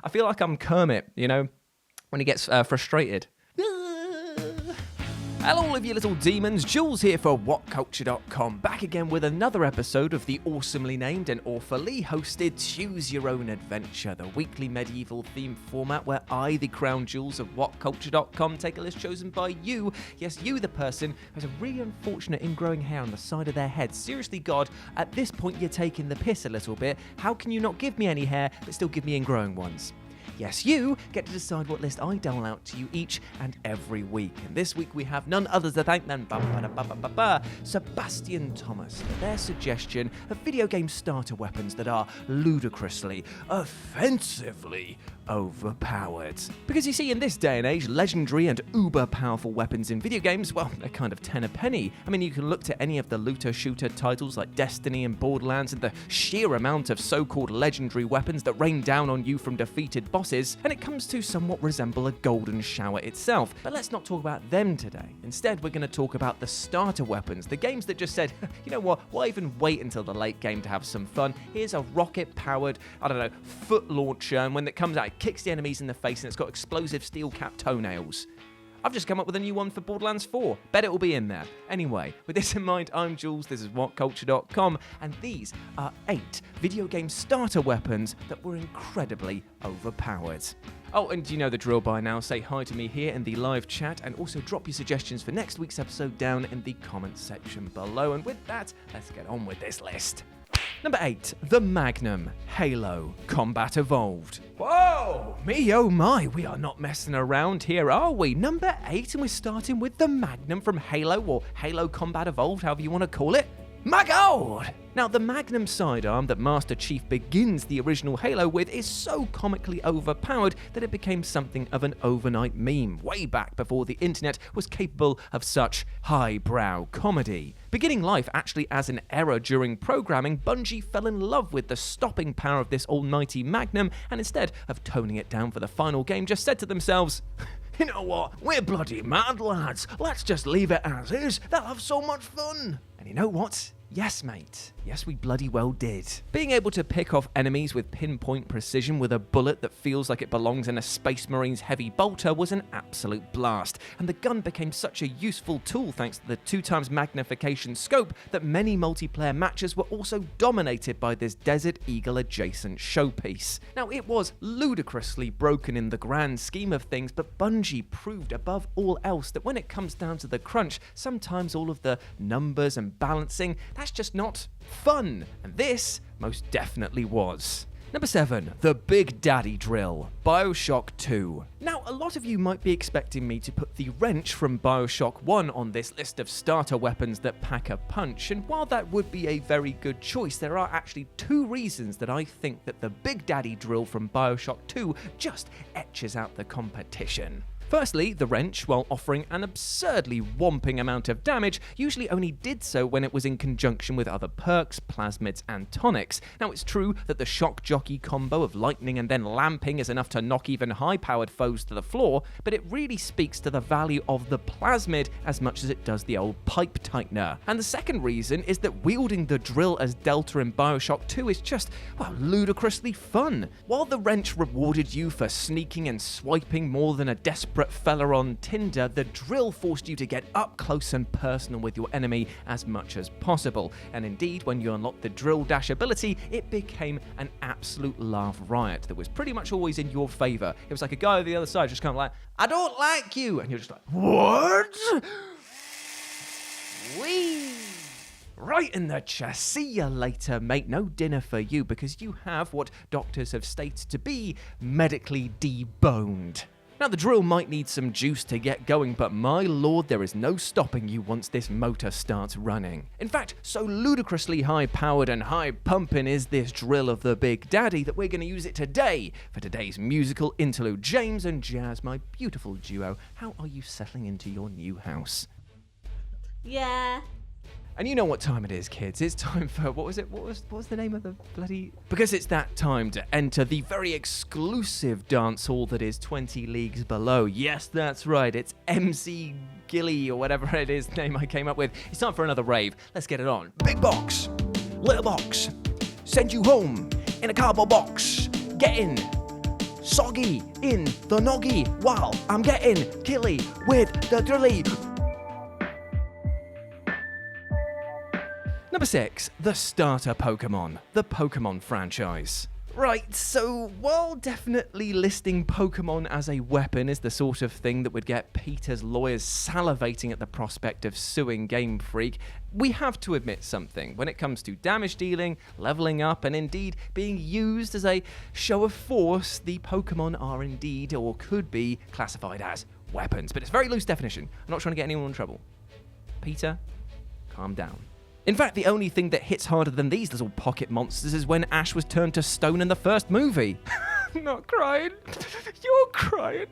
I feel like I'm Kermit, when he gets frustrated. Hello, all of you little demons. Jules here for WhatCulture.com. Back again with another episode of the awesomely named and awfully hosted Tues Your Own Adventure, the weekly medieval themed format where I, the crown Jules of WhatCulture.com, take a list chosen by you. Yes, you, the person who has a really unfortunate ingrowing hair on the side of their head. Seriously, God, at this point you're taking the piss a little bit. How can you not give me any hair but still give me ingrowing ones? Yes, you get to decide what list I dole out to you each and every week. And this week we have none other to thank than Sebastian Thomas for their suggestion of video game starter weapons that are ludicrously, offensively overpowered. Because you see, in this day and age, legendary and uber-powerful weapons in video games, well, they're kind of 10 a penny. I mean, you can look to any of the looter-shooter titles like Destiny and Borderlands and the sheer amount of so-called legendary weapons that rain down on you from defeated bosses, and it comes to somewhat resemble a golden shower itself. But let's not talk about them today. Instead, we're going to talk about the starter weapons, the games that just said, you know what, why even wait until the late game to have some fun? Here's a rocket-powered, foot launcher, and when it comes out, it kicks the enemies in the face and it's got explosive steel-capped toenails. I've just come up with a new one for Borderlands 4. Bet it will be in there. Anyway, with this in mind, I'm Jules, this is WhatCulture.com, and these are 8 video game starter weapons that were incredibly overpowered. Oh, and you know the drill by now. Say hi to me here in the live chat, and also drop your suggestions for next week's episode down in the comments section below. And with that, let's get on with this list. Number 8, the Magnum Halo Combat Evolved. Whoa, me oh my, we are not messing around here, are we? Number 8, and we're starting with the Magnum from Halo, or Halo Combat Evolved, however you want to call it. My God! Now, the Magnum sidearm that Master Chief begins the original Halo with is so comically overpowered that it became something of an overnight meme, way back before the internet was capable of such highbrow comedy. Beginning life actually as an error during programming, Bungie fell in love with the stopping power of this almighty Magnum, and instead of toning it down for the final game, just said to themselves, you know what, we're bloody mad lads, let's just leave it as is, they'll have so much fun. And you know what? Yes, mate. Yes, we bloody well did. Being able to pick off enemies with pinpoint precision with a bullet that feels like it belongs in a Space Marine's heavy bolter was an absolute blast, and the gun became such a useful tool thanks to the 2x magnification scope that many multiplayer matches were also dominated by this Desert Eagle adjacent showpiece. Now, it was ludicrously broken in the grand scheme of things, but Bungie proved above all else that when it comes down to the crunch, sometimes all of the numbers and balancing, that's just not fun, and this most definitely was. Number 7, the Big Daddy Drill, BIOSHOCK 2. Now, a lot of you might be expecting me to put the wrench from BIOSHOCK 1 on this list of starter weapons that pack a punch, and while that would be a very good choice, there are actually 2 reasons that I think that the Big Daddy Drill from BIOSHOCK 2 just etches out the competition. Firstly, the wrench, while offering an absurdly whomping amount of damage, usually only did so when it was in conjunction with other perks, plasmids, and tonics. Now, it's true that the shock jockey combo of lightning and then lamping is enough to knock even high-powered foes to the floor, but it really speaks to the value of the plasmid as much as it does the old pipe tightener. And the second reason is that wielding the drill as Delta in BIOSHOCK 2 is just, well, ludicrously fun. While the wrench rewarded you for sneaking and swiping more than a desperate fella on Tinder, the drill forced you to get up close and personal with your enemy as much as possible. And indeed, when you unlocked the drill dash ability, it became an absolute laugh riot that was pretty much always in your favor. It was like a guy on the other side just kind of like, I don't like you. And you're just like, what? Whee! Right in the chest. See you later, mate. No dinner for you because you have what doctors have stated to be medically deboned. Now, the drill might need some juice to get going, but my lord, there is no stopping you once this motor starts running. In fact, so ludicrously high-powered and high-pumping is this drill of the Big Daddy that we're going to use it today for today's musical interlude. James and Jazz, my beautiful duo, how are you settling into your new house? Yeah. And you know what time it is, kids. It's time for, what was the name of the bloody... Because it's that time to enter the very exclusive dance hall that is 20 leagues below. Yes, that's right. It's MC Gilly, or whatever it is, name I came up with. It's time for another rave. Let's get it on. Big box, little box, send you home in a cardboard box. Get in, soggy in the noggy while I'm getting killy with the drilly. Number 6, the starter Pokemon, the Pokemon franchise. Right, so while definitely listing Pokemon as a weapon is the sort of thing that would get Peter's lawyers salivating at the prospect of suing Game Freak, we have to admit something. When it comes to damage dealing, leveling up, and indeed being used as a show of force, the Pokemon are indeed, or could be, classified as weapons. But it's a very loose definition. I'm not trying to get anyone in trouble. Peter, calm down. In fact, the only thing that hits harder than these little pocket monsters is when Ash was turned to stone in the first movie. I'm not crying. You're crying.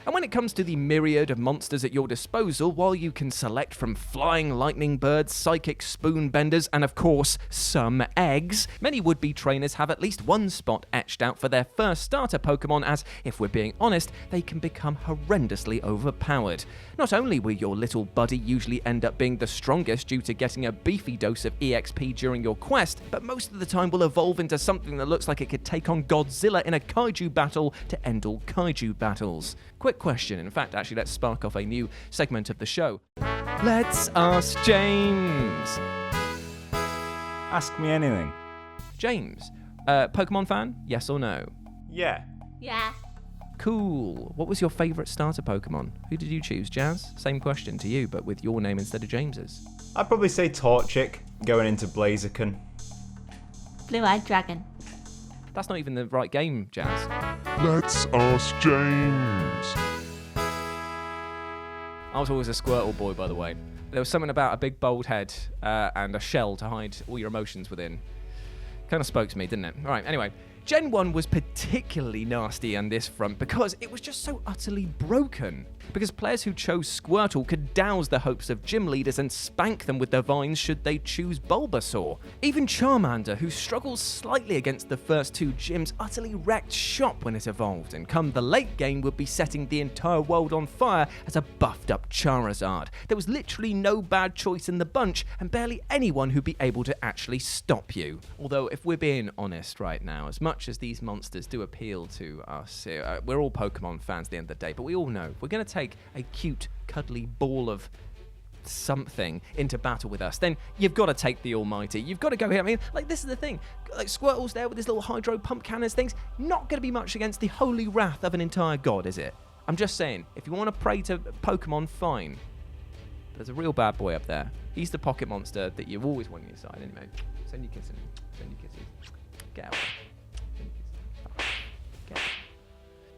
And when it comes to the myriad of monsters at your disposal, while you can select from flying lightning birds, psychic spoon benders, and of course, some eggs, many would-be trainers have at least one spot etched out for their first starter Pokemon as, if we're being honest, they can become horrendously overpowered. Not only will your little buddy usually end up being the strongest due to getting a beefy dose of EXP during your quest, but most of the time will evolve into something that looks like it could take on Godzilla in a kaiju battle to end all kaiju battles. Quick question. In fact, actually, let's spark off a new segment of the show. Let's ask James. Ask me anything. James, Pokemon fan? Yes or no? Yeah. Yeah. Cool. What was your favourite starter Pokemon? Who did you choose, Jazz? Same question to you, but with your name instead of James's. I'd probably say Torchic, going into Blaziken. Blue-eyed dragon. That's not even the right game, Jazz. Let's ask James. I was always a Squirtle boy, by the way. There was something about a big bold head and a shell to hide all your emotions within. Kind of spoke to me, didn't it? All right, anyway. Gen 1 was particularly nasty on this front because it was just so utterly broken. Because players who chose Squirtle could douse the hopes of gym leaders and spank them with their vines should they choose Bulbasaur. Even Charmander, who struggles slightly against the first two gyms, utterly wrecked shop when it evolved, and come the late game would be setting the entire world on fire as a buffed up Charizard. There was literally no bad choice in the bunch, and barely anyone who'd be able to actually stop you. Although, if we're being honest right now, as much as these monsters do appeal to us, we're all Pokemon fans at the end of the day, but we all know we're going to take a cute, cuddly ball of something into battle with us, then you've got to take the almighty. You've got to go here. I mean, like, this is the thing. Like, Squirtle's there with his little hydro pump cannons things. Not going to be much against the holy wrath of an entire god, is it? I'm just saying, if you want to pray to Pokemon, fine. There's a real bad boy up there. He's the pocket monster that you've always wanted on your side. Anyway, send your kisses. Send your kisses. Get out.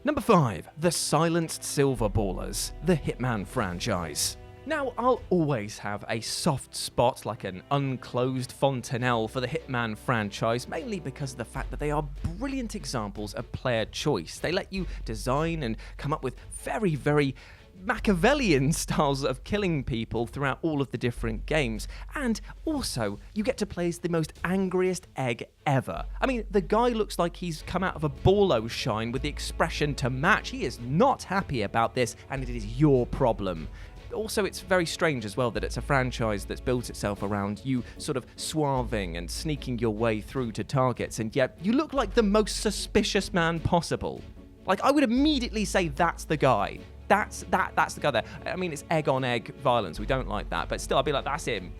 Number 5, the silenced Silverballers, the Hitman franchise. Now, I'll always have a soft spot, like an unclosed fontanelle, for the Hitman franchise, mainly because of the fact that they are brilliant examples of player choice. They let you design and come up with very, very Machiavellian styles of killing people throughout all of the different games. And also, you get to play as the most angriest egg ever. I mean, the guy looks like he's come out of a Borlo shine with the expression to match. He is not happy about this, and it is your problem. Also, it's very strange as well that it's a franchise that's built itself around you sort of swerving and sneaking your way through to targets, and yet you look like the most suspicious man possible. Like, I would immediately say that's the guy. That's the guy there. I mean, it's egg-on-egg violence. We don't like that. But still, I'd be like, that's him.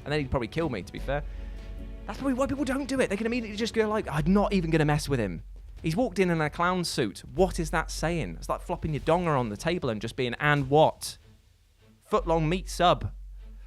And then he'd probably kill me, to be fair. That's probably why people don't do it. They can immediately just go like, I'm not even going to mess with him. He's walked in a clown suit. What is that saying? It's like flopping your donger on the table and just being, and what? Footlong meat sub.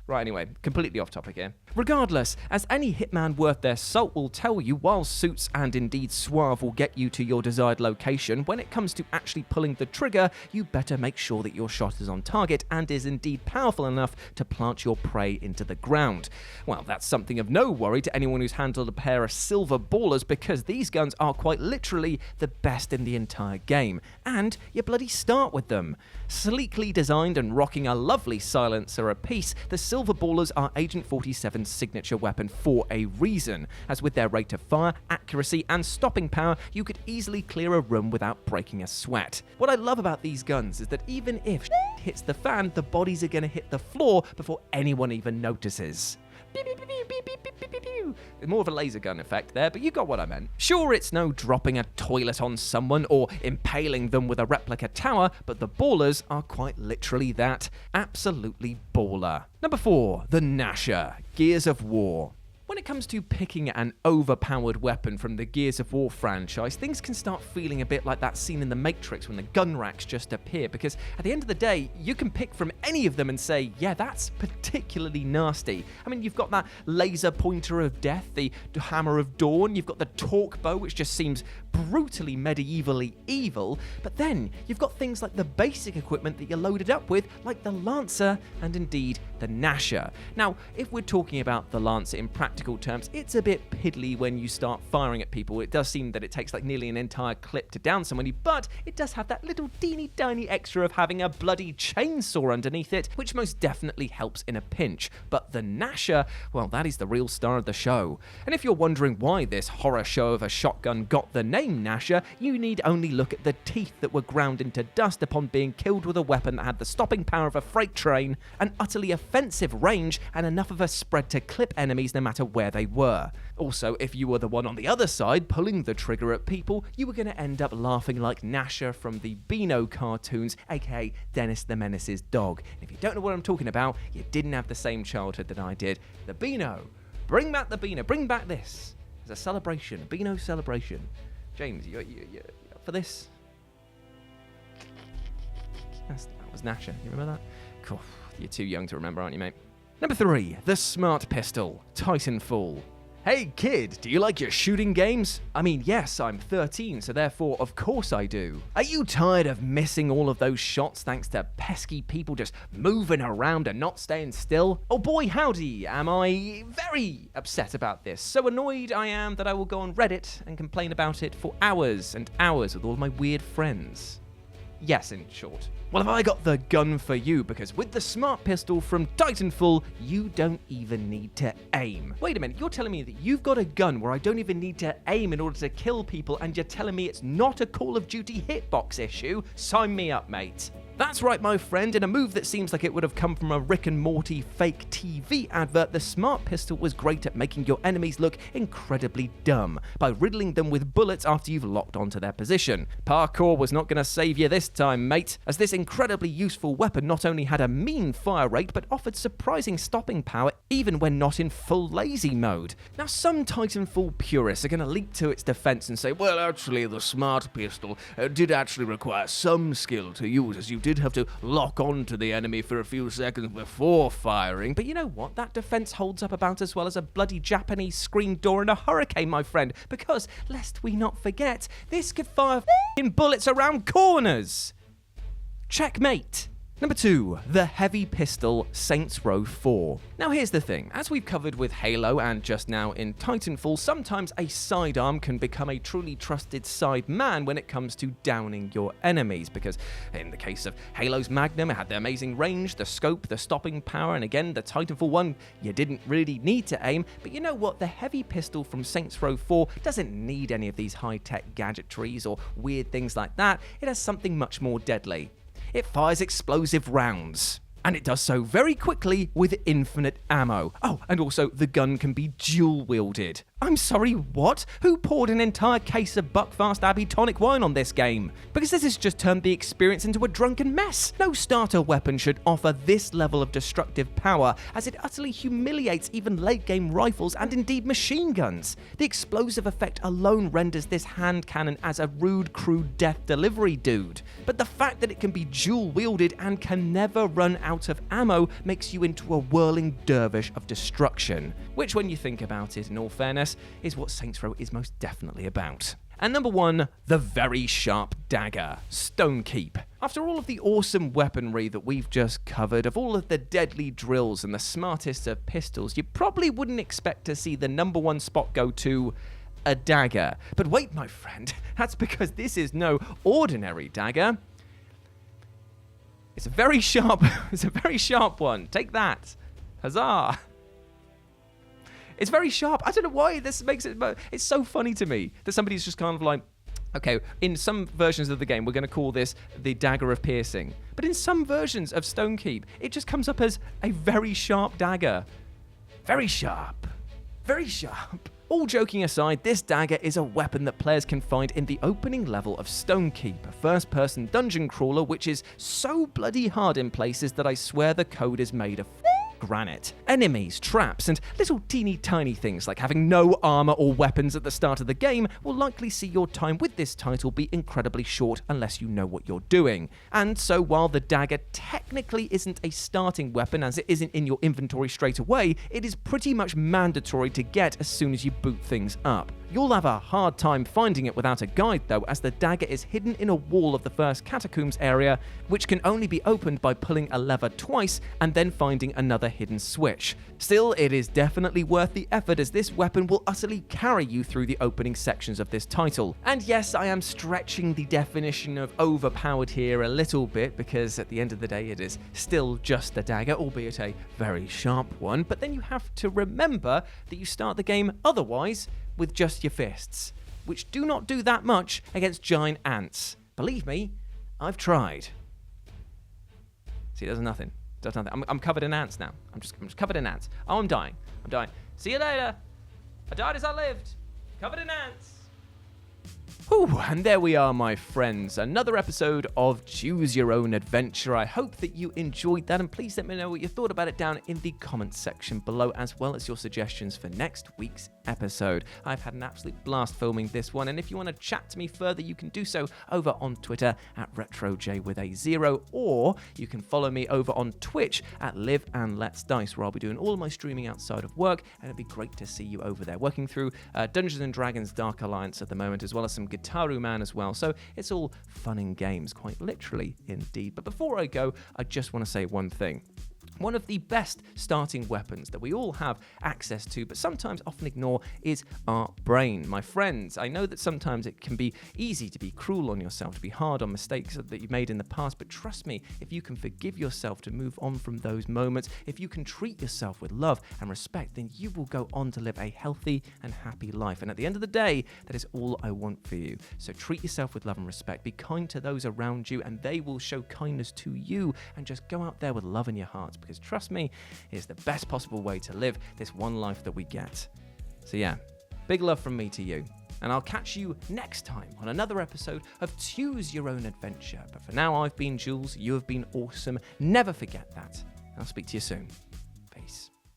Right, anyway, completely off topic here. Regardless, as any hitman worth their salt will tell you, while suits and indeed suave will get you to your desired location, when it comes to actually pulling the trigger, you better make sure that your shot is on target and is indeed powerful enough to plant your prey into the ground. Well, that's something of no worry to anyone who's handled a pair of Silverballers, because these guns are quite literally the best in the entire game, and you bloody start with them. Sleekly designed and rocking a lovely silencer apiece, the Silverballers are Agent 47's signature weapon for a reason, as with their rate of fire, accuracy, and stopping power, you could easily clear a room without breaking a sweat. What I love about these guns is that even if hits the fan, the bodies are going to hit the floor before anyone even notices. pew. More of a laser gun effect there, but you got what I meant. Sure, it's no dropping a toilet on someone or impaling them with a replica tower, but the ballers are quite literally that. Absolutely baller. Number 4, the GNASHER, Gears of War. When it comes to picking an overpowered weapon from the Gears of War franchise, things can start feeling a bit like that scene in The Matrix when the gun racks just appear, because at the end of the day, you can pick from any of them and say, yeah, that's particularly nasty. I mean, you've got that laser pointer of death, the hammer of dawn, you've got the torque bow, which just seems brutally medievally evil, but then you've got things like the basic equipment that you're loaded up with, like the Lancer and indeed the GNASHER. Now, if we're talking about the Lancer in practical terms, it's a bit piddly when you start firing at people. It does seem that it takes like nearly an entire clip to down somebody, but it does have that little teeny tiny extra of having a bloody chainsaw underneath it, which most definitely helps in a pinch. But the GNASHER, well, that is the real star of the show. And if you're wondering why this horror show of a shotgun got the name GNASHER, you need only look at the teeth that were ground into dust upon being killed with a weapon that had the stopping power of a freight train, an utterly offensive range, and enough of a spread to clip enemies no matter where they were. Also, if you were the one on the other side pulling the trigger at people, you were going to end up laughing like GNASHER from the Beano cartoons, aka Dennis the Menace's dog. And if you don't know what I'm talking about, you didn't have the same childhood that I did. The Beano. Bring back the Beano. Bring back this. It's a celebration, a Beano celebration. James, you up for this? That was GNASHER. You remember that? Cool. You're too young to remember, aren't you, mate? Number 3, the Smart Pistol, Titanfall. Hey kid, do you like your shooting games? I mean, yes, I'm 13, so therefore, of course I do. Are you tired of missing all of those shots thanks to pesky people just moving around and not staying still? Oh boy, howdy, am I very upset about this. So annoyed I am that I will go on Reddit and complain about it for hours and hours with all my weird friends. Yes, in short. Well, have I got the gun for you, because with the Smart Pistol from Titanfall, you don't even need to aim. Wait a minute, you're telling me that you've got a gun where I don't even need to aim in order to kill people, and you're telling me it's not a Call of Duty hitbox issue? Sign me up, mate. That's right, my friend. In a move that seems like it would have come from a Rick and Morty fake TV advert, the Smart Pistol was great at making your enemies look incredibly dumb by riddling them with bullets after you've locked onto their position. Parkour was not going to save you this time, mate, as this incredibly useful weapon not only had a mean fire rate, but offered surprising stopping power even when not in full lazy mode. Now, some Titanfall purists are going to leap to its defense and say, well, actually, the Smart Pistol did actually require some skill to use, as you did have to lock on to the enemy for a few seconds before firing. But you know what? That defense holds up about as well as a bloody Japanese screen door in a hurricane, my friend, because, lest we not forget, this could fire f***ing bullets around corners. Checkmate. Number 2, the heavy pistol Saints Row 4. Now here's the thing, as we've covered with Halo and just now in Titanfall, sometimes a sidearm can become a truly trusted side man when it comes to downing your enemies, because in the case of Halo's Magnum, it had the amazing range, the scope, the stopping power, and again, the Titanfall one, you didn't really need to aim, but you know what, the heavy pistol from Saints Row 4 doesn't need any of these high-tech gadgetries or weird things like that. It has something much more deadly. It fires explosive rounds, and it does so very quickly with infinite ammo. Oh, and also the gun can be dual-wielded. I'm sorry, what? Who poured an entire case of Buckfast Abbey tonic wine on this game? Because this has just turned the experience into a drunken mess. No starter weapon should offer this level of destructive power, as it utterly humiliates even late-game rifles and indeed machine guns. The explosive effect alone renders this hand cannon as a rude, crude death delivery dude. But the fact that it can be dual-wielded and can never run out of ammo makes you into a whirling dervish of destruction. Which, when you think about it, in all fairness, is what Saints Row is most definitely about. And number 1, the very sharp dagger, STONEKEEP. After all of the awesome weaponry that we've just covered, of all of the deadly drills and the smartest of pistols, you probably wouldn't expect to see the number 1 spot go to a dagger. But wait, my friend, that's because this is no ordinary dagger. It's a very sharp one. Take that. Huzzah. It's very sharp. I don't know why this makes it, but it's so funny to me that somebody's just kind of like, okay, in some versions of the game, we're going to call this the Dagger of Piercing. But in some versions of STONEKEEP, it just comes up as a very sharp dagger. Very sharp. very sharp. All joking aside, this dagger is a weapon that players can find in the opening level of STONEKEEP, a first-person dungeon crawler which is so bloody hard in places that I swear the code is made of granite. Enemies, traps, and little teeny tiny things like having no armor or weapons at the start of the game will likely see your time with this title be incredibly short unless you know what you're doing. And so while the dagger technically isn't a starting weapon as it isn't in your inventory straight away, it is pretty much mandatory to get as soon as you boot things up. You'll have a hard time finding it without a guide though, as the dagger is hidden in a wall of the first catacombs area, which can only be opened by pulling a lever twice and then finding another hidden switch. Still, it is definitely worth the effort as this weapon will utterly carry you through the opening sections of this title. And yes, I am stretching the definition of overpowered here a little bit because at the end of the day it is still just a dagger, albeit a very sharp one, but then you have to remember that you start the game otherwise with just your fists, which do not do that much against giant ants. Believe me, I've tried. See, there's nothing. Does nothing. I'm covered in ants now. I'm just covered in ants. Oh, I'm dying. I'm dying. See you later. I died as I lived. Covered in ants. Whew, and there we are, my friends. Another episode of Tues Your Own Adventure. I hope that you enjoyed that, and please let me know what you thought about it down in the comments section below, as well as your suggestions for next week's episode. I've had an absolute blast filming this one, and if you want to chat to me further, you can do so over on Twitter at RetroJ with a 0, or you can follow me over on Twitch at Live and Let's Dice, where I'll be doing all of my streaming outside of work, and it'd be great to see you over there, working through Dungeons and Dragons Dark Alliance at the moment, as well as some Guitaru Man as well. So it's all fun and games, quite literally indeed. But before I go, I just want to say one thing. One of the best starting weapons that we all have access to, but sometimes often ignore, is our brain. My friends, I know that sometimes it can be easy to be cruel on yourself, to be hard on mistakes that you've made in the past, but trust me, if you can forgive yourself to move on from those moments, if you can treat yourself with love and respect, then you will go on to live a healthy and happy life. And at the end of the day, that is all I want for you. So treat yourself with love and respect, be kind to those around you, and they will show kindness to you, and just go out there with love in your hearts, because trust me, it's the best possible way to live this one life that we get. So yeah, big love from me to you, and I'll catch you next time on another episode of Tues Your Own Adventure. But for now, I've been Jules, you have been awesome, never forget that. I'll speak to you soon. Peace.